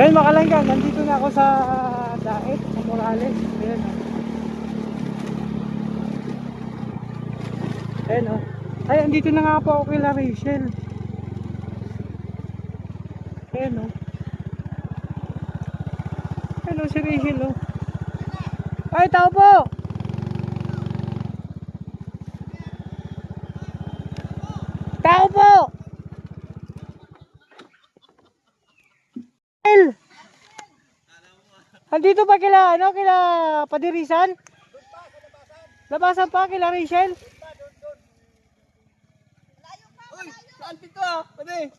Yan mga kalangga, nandito na ako sa Daet, sa Morales. Ayan o. Ayan o. Ay, andito na nga po ako kay La Rachel. Ayan o. Hello si Rachel o. Ay, tao po! Tao po! Andito pa kila, ano, kila Padirisan? Labasan pa kila Rachel? Uy, saan pito ah? Pwede.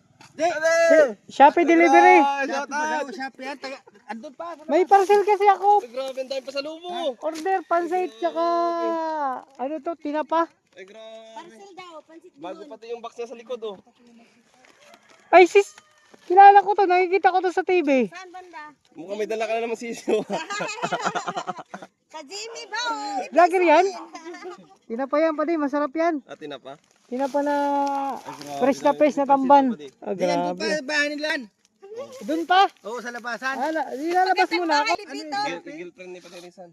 Shopee delivery. Shopee yan. Andun pa. May parcel kasi ako. Grabe, ang dami pasalubong. Order pancit tsaka ano to, tinapa. Ay, grabe. Parcel daw, pansit Bago pati yung box niya sa likod oh. Ay sis, kilala ko to, nakikita ko to sa TV. Saan banda? Mukhang may dala ka na naman sisiyo. Sa Jimmy ba? Oh. Vlogger yan? Tinapa yan pa din, masarap yan. Atin na pa. Tinapa na fresh na tamban. Ah, Diyan po grabe. pa bahay nila. Doon pa. Oo, sa labasan. Nilalabas mo na ako. Girlfriend ni Patirisan.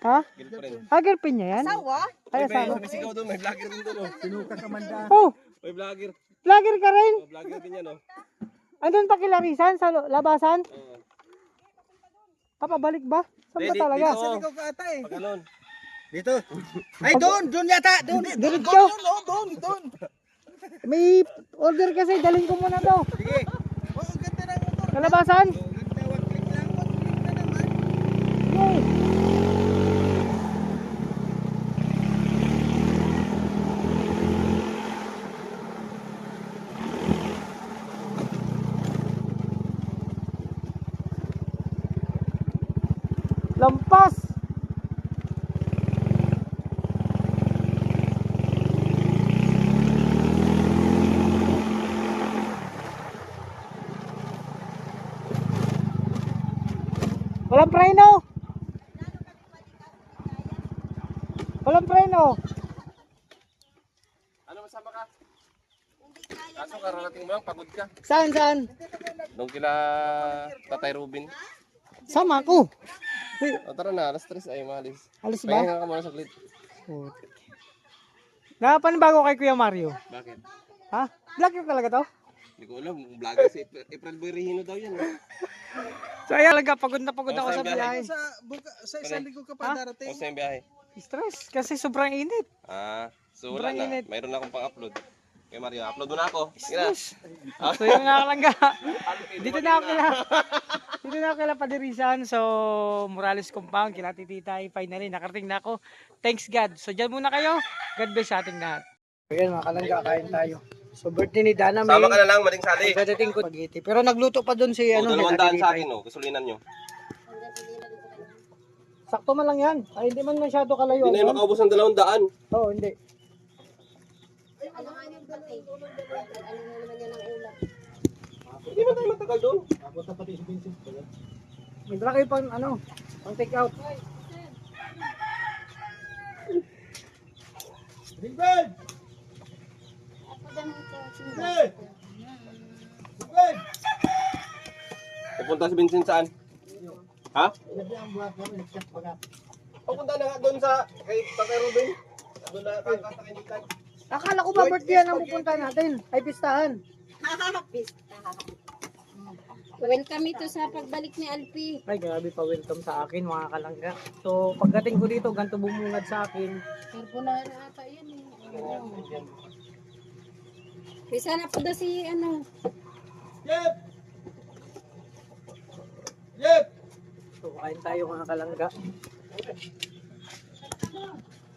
Ha? Girlfriend. Girlfriend niya yan? Sawa? Ay, May asawa. sumisigaw doon, may vlogger din doon oh. Sinuka ka man daan. Oh, May vlogger. vlogger ka rin? Oh, vlogger din yan oh. Andun pa kila Rizan sa labasan? Oo. Papabalik ba? Saan ba Dito. talaga? Sa ikaw ka ata eh. Pag ganun. Dito. Ay, doon yata. Doon. Diretso. Doon. May order kasi, dalhin ko muna to. Sige. Oh, ang ganda ng motor. Sa labasan? Tawag click lang. Click na naman. Yay! Lampas! Walang preno! Walang preno! Ano masama ka? Kaso kararating mo lang, pagod ka. Saan? Doon kila Tatay Rubin. Sama ko. O tara na, alas 3 ay malis. Alis ba? Pahinga ka muna saglit. Napanibago kay Kuya Mario. Bakit? Ha? Vlogger talaga to? Hindi ko alam, vlogger si April Boy Regino daw yan. So ayan lang, pagod na pagod ako sa Saan biyahe. Sa isang linggo ka pa darating. Kung saan biyahe? Stress kasi sobrang init. So wala Sobrang na. init. Mayroon na akong pang-upload. Okay Mario, upload mo na ako. Sige na. So yun nga lang ga. Dito na ako kila Padirisan. So Morales Compound, kila Tititay, finally nakarating na ako. Thanks God. So dyan muna kayo. God bless sa ating lahat. Ayan mga kalangga, kain tayo. So birthday ni Dana, may Sama ka na lang, maling sali. pagdating ko spaghetti. Pero nagluto pa doon si O, ano, 200 Titay. sa akin, no? Kasulinan nyo. Sakto man lang yan. Ay hindi man masyado kalayo. Hindi na yung makaubos ng 200. Oo, hindi. Ano nga yung pati? Ano naman yan ang ulam? Hindi ba tayo matagal doon? May dala kayo pang ano, pang take out. Ringbed! Pupunta si Vincent saan? Ha? Pupunta na nga doon sa kay Tatay Rubin. Doon na kakasakinitan. Akala ko ba birthday yan ang pupunta natin? Ay pistahan. Welcome ito sa pagbalik ni Alpi. Ay grabe pa welcome sa akin mga kalangga. So pagdating ko dito, ganito bumungad sa akin. Carbonara ata yan eh. Bisa na po daw si ano. Yep! Yep! So kain tayo mga kalangga.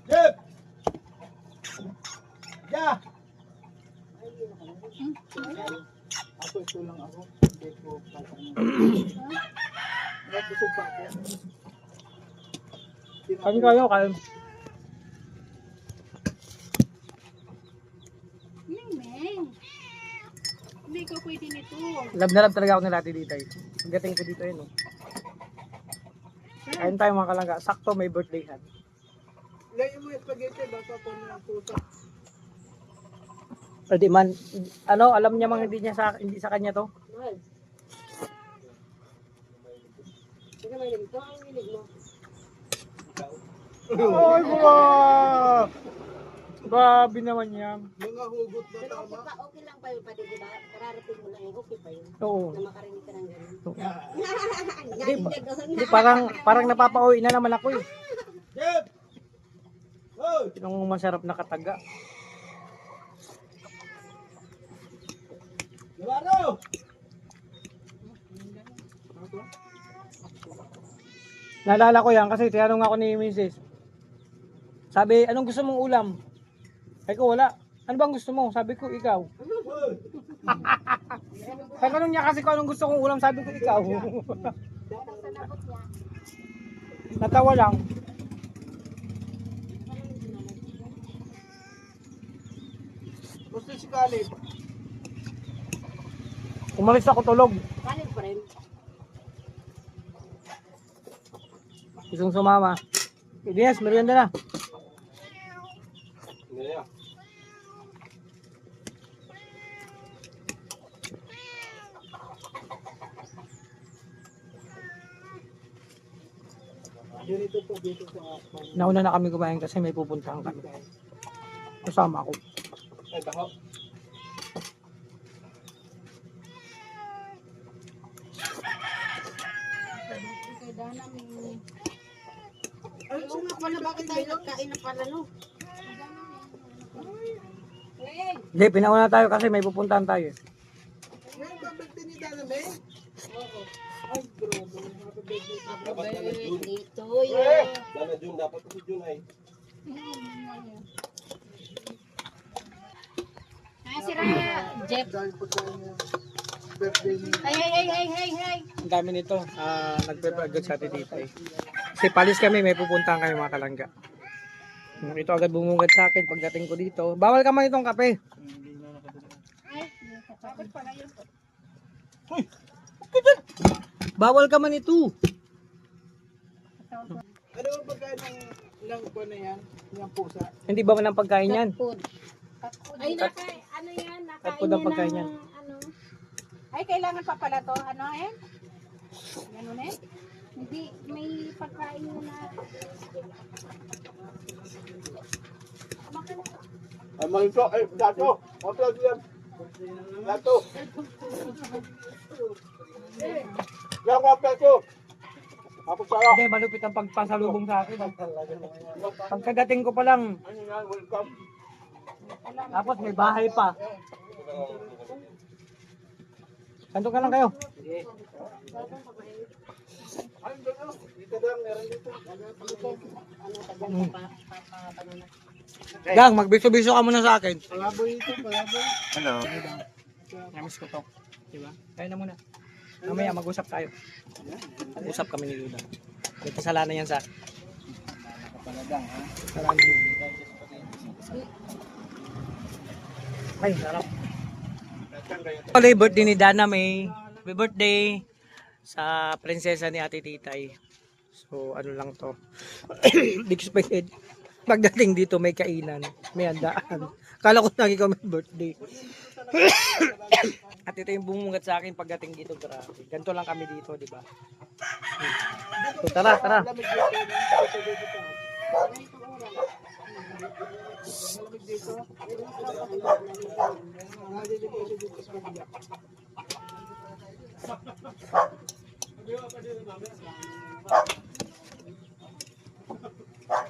Yep! Yeah! Ako ito lang ako. Hindi ko busog pa ako. Kain kayo, kain. Meng. Hindi ko pwede nito. Love na love talaga ako nila Ate Ditay. Pagdating ko dito yun. Oh. Kain tayo mga kalangga. Sakto may birthday hat. Ngayon mo yung spaghetti, baka po na puso. Pwede man, ano, alam niya mga hindi sa kanya to. mahilig. Ito ang hilig mo. Ay, wow! Grabe naman yan. Mga hugot na Pero tama. okay lang pa yun, pati diba? Kararating mo lang eh, okay pa yun. Oo. Na makarinig ka ng gano'n. Hindi, Galing ka doon. Hindi, parang napapauwi na naman ako eh. Jeff! Hoy! Yung masarap na kataga. Navarro! Naalala ko yan kasi tinanong ako ni Mrs. Sabi, anong gusto mong ulam? Sabi ko, wala. Ano bang gusto mo? Sabi ko, ikaw. Hoy! Tanong niya kasi kung anong gusto kong ulam, sabi ko, ikaw. Natawa lang. Gusto si Caleb. Umalis ako tulog. Kanin pa rin. Isang sumama. Ines, merienda na. Hindi na. Dito po, dito sa Nauna na kami kumain kasi may pupuntahan kami. Kasama ako. Ay, baho. Ay, oo nga pala, bakit tayo nagkain na pala, no? Hindi, pinauna tayo kasi may pupuntahan tayo. Ngayon ba birthday ni Dana May? Ay, grabe. Happy birthday. Dito, yun. Dana June, dapat si June ay. Ay, si Raya. Jeff. Dahil po sa inyo. Birthday ni Hey. Ang dami nito. Nagpe-agad sa atin dito eh. Kasi palis kami, may pupuntahan kami mga kalangga. Ito agad bumungad sa akin pagdating ko dito. Bawal ka man itong kape. Bawal ka man ito. ano ang pagkain ng buwan na yan? Ng pusa? Hindi ba man ang pagkain yan? Food. Ay, ano yan? Cat food ang pagkain yan. Ano? Ay, kailangan pa pala to, ano eh? Ganun eh? Hindi, may pagkain na. Ay, malito. Ay, dato. Upload yan. Dato. Yan ko upload ko. Ako sa'yo. Hindi, malupit ang pagpasalubong sa akin. Pagkadating ko pa lang, Ano yan, welcome. tapos may bahay pa. Kanto ka lang kayo. Ay, dito. Dito lang, meron dito. Gang, magbiso-biso ka muna sa akin. Palaboy ito, palaboy. Hello. Namiss ko to. Diba? Kaya na muna. Mamaya mag-usap tayo. Mag-usap kami ni Luda. May kasalanan yan sa akin. Kasalanan yun. Ay, sarap. Pala yung birthday ni Dana May. Happy birthday sa prinsesa ni Ate Titay. So, ano lang to. Expected. Pagdating dito may kainan. May handaan. Kala ko lagi ko may birthday. At ito yung bumungat sa akin pagdating dito. Grabe. Ganito lang kami dito, di ba? So, tara, tara. Malamig dito. Dito, dito pa. Malamig dito. Nalilito siya dito sa kabila.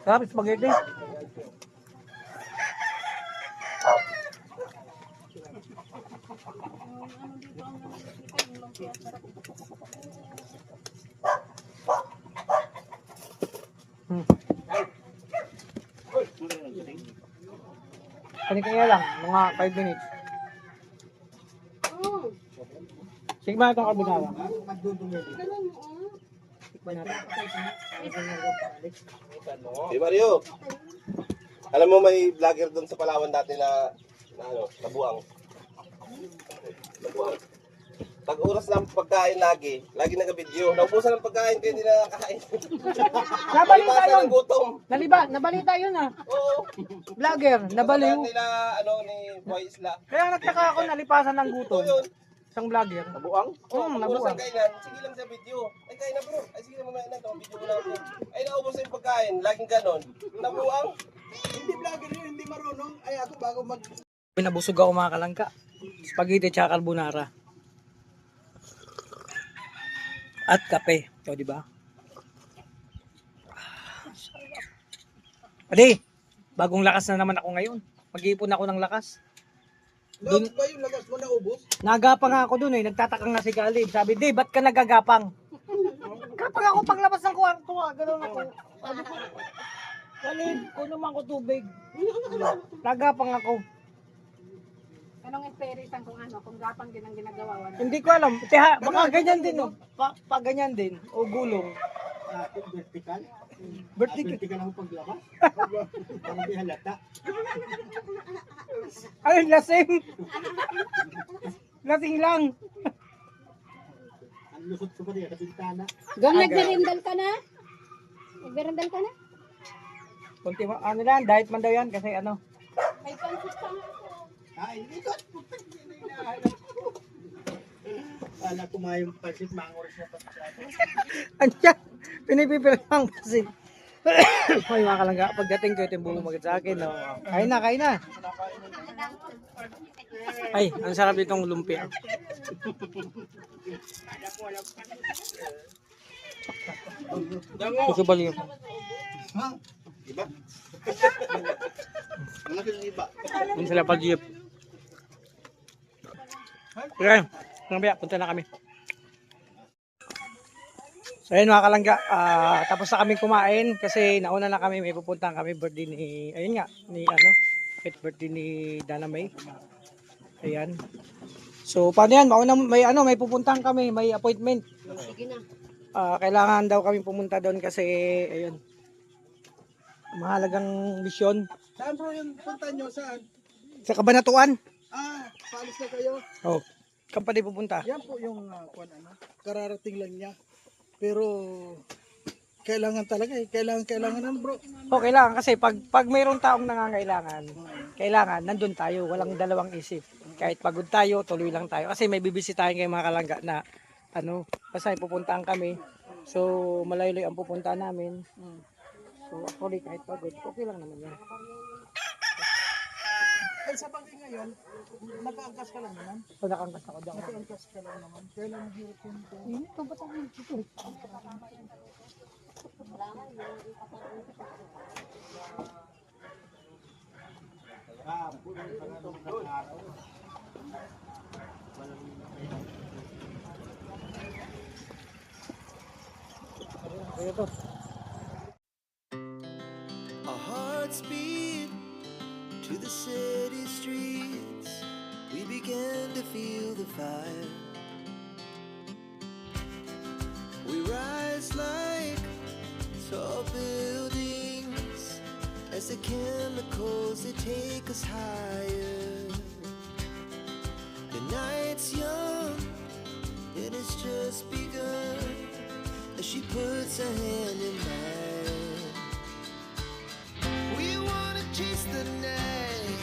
Sarap, spaghetti. Kanya-kanya lang, mga 5 minutes. Sige ba itong kabinawa? Tikman natin. Hey Mario. Alam mo may vlogger doon sa Palawan dati na ano, nabuang. Nabuang. Pag oras ng pagkain lagi nag-video. Naubusan ng pagkain kaya hindi na nakakain. Nabalita Palipasan yun! ng gutom. Nabalita yun ah. Oo. Vlogger, nabaliw. Nila ano ni Boy Isla. Kaya nagtaka ako nalipasan ng Ito gutom. yun. Isang vlogger. Nabuang? Nabuang. Nabuang. Kainan, sige lang sa video. Ay, kain na bro. Ay, sige na mamaya na. Video mo na ako. Ay, naubos na yung pagkain. Laging ganon. Nabuang. Hindi vlogger yun, hindi marunong. Ay ako bago mag... Pinabusog ako mga kalangka. Spaghetti tsaka carbonara. At kape. O, di ba? Adi, bagong lakas na naman ako ngayon. Mag-iipon ako ng lakas. Dun ba yung lagas mo na ubos? Nagapang ako dun eh. Nagtataka nga si Galib. Sabi, Dave, ba't ka nagagapang? Kapag ako paglabas ng kwarto, gano'n ako. Sabi ko, Galib, kuno man ko tubig. Nagapang ako. Anong experience kung ano, kung gapang din ang ginagawa? Wala. Hindi ko alam. Tiha, baka ganyan din, no? Pa ganyan din. O gulong. Vertical? Vertical. Vertical ang paglabas? Parang di halata. Ay, lasing. Lasing lang. Ang lusot ko pa diya sa bintana. Gam, nagberindal ka na? Nagberindal ka na? Kunti mo, ano lang, diet man daw yan kasi ano. May pansit pa nga ako. Ay, hindi ko. Kala ko mga yung pansit, mga oras na pansit. Andiyan, pinipipil lang kasi. Hoy mga kalangga, pagdating ko ito yung bumagad sa akin. No? Kain na, kain na. Ay, ang sarap itong lumpia. Gusto ba liyo? Ha? Iba? Ano yung iba? Ang sila pag-jeep. Okay, mamaya, punta na kami. So ayun mga kalangga, tapos na kami kumain kasi nauna na kami, may pupuntahan kami birthday ni, ayun nga, ni ano, birthday ni Dana May. Ayan. So paano yan, mauna, may ano, may pupuntahan kami, may appointment. Sige na. Kailangan daw kami pumunta doon kasi, ayun, mahalagang misyon Saan bro yung punta nyo? Saan? sa Kabanatuan. Paalis na kayo? Oh, saan pa di pupunta? Yan po yung kararating lang niya. Pero kailangan talaga eh. Kailangan nan bro. O, kailangan kasi pag mayroong taong nangangailangan, kailangan nandun tayo, walang dalawang isip. Kahit pagod tayo, tuloy lang tayo. Kasi may bibisitahin kayo mga kalangga na ano, basta pupuntahan kami. So, malayo-layo ang pupuntahan namin. So, actually, kahit pagod, okay lang naman yan. Ay sa bagay ngayon, nakaangkas ka lang naman. So, nakangkas ako dyan. Nakaangkas ka lang naman. Kailangan hirap yung Ito, ba't ako nandito? Ito. Our hearts beat to the city streets. We began to feel the fire. We rise like tall buildings as the chemicals they take us higher. The night's young and it's just begun as she puts her hand in mine. We wanna chase the night,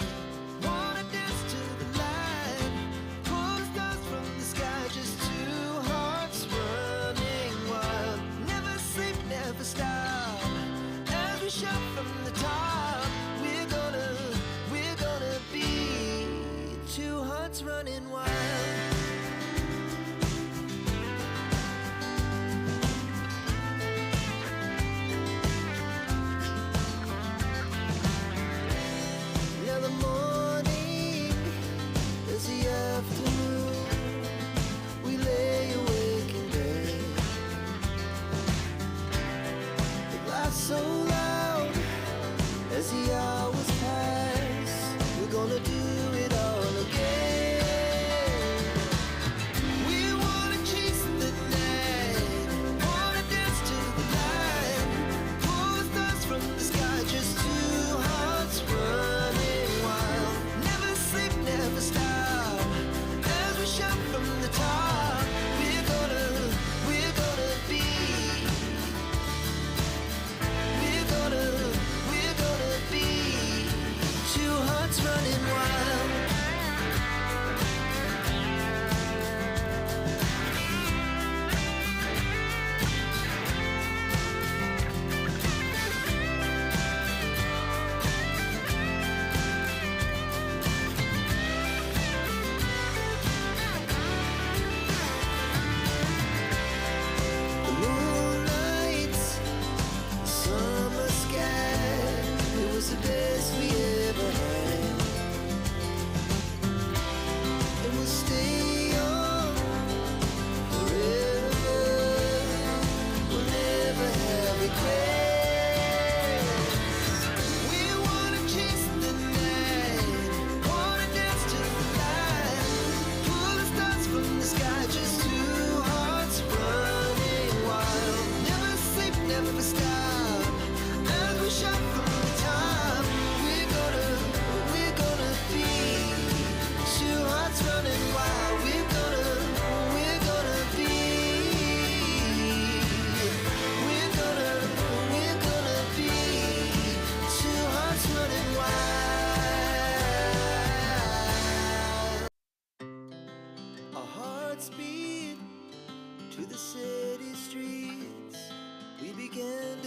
wanna dance to the light, pull the stars from the sky, just two hearts running wild. Never sleep, never stop, as we shout from the top. We're gonna be two hearts running wild. Now the morning is the afternoon. We lay awake in bed. The glass so loud as the hours pass. We're gonna do it all again. We wanna chase the night, wanna dance to the light, pull the stars from the sky, just two hearts running wild. Never sleep, never stop, as we shout from the top. We're gonna be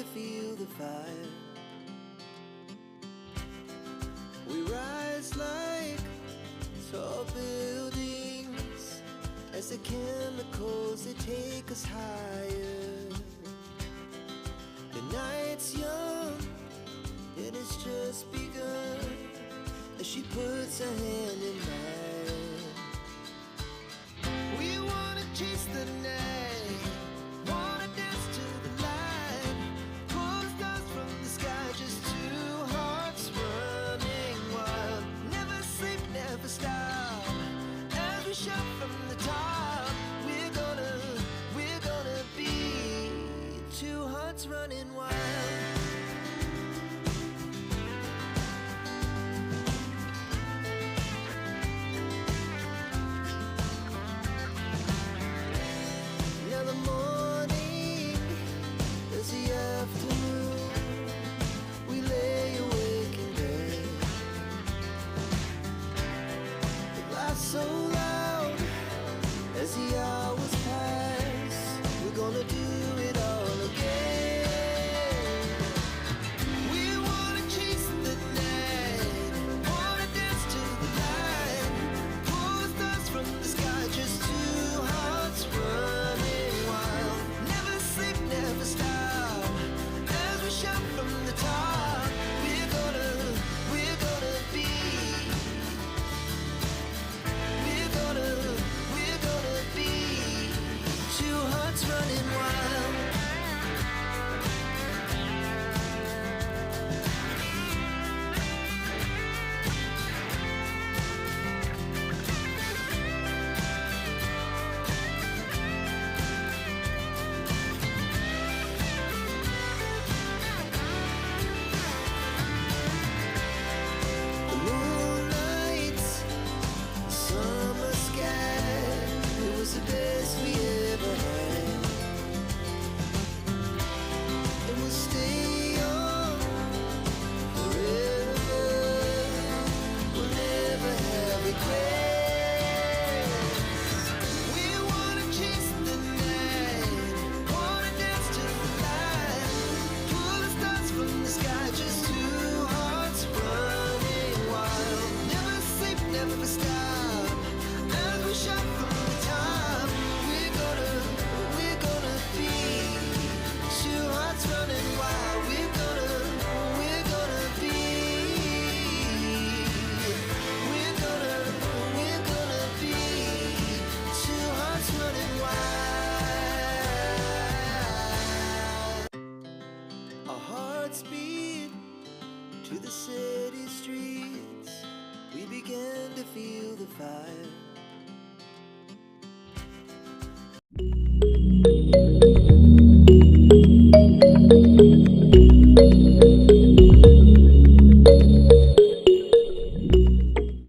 to feel the fire. We rise like tall buildings as the chemicals they take us higher. The night's young and it's just begun as she puts her hand in mine. We wanna chase the night, wanna dance to the light, pull stars from the sky, just two hearts running wild. Never sleep, never stop, as we shout from the top. We're gonna be two hearts running wild. Now the morning is the afternoon.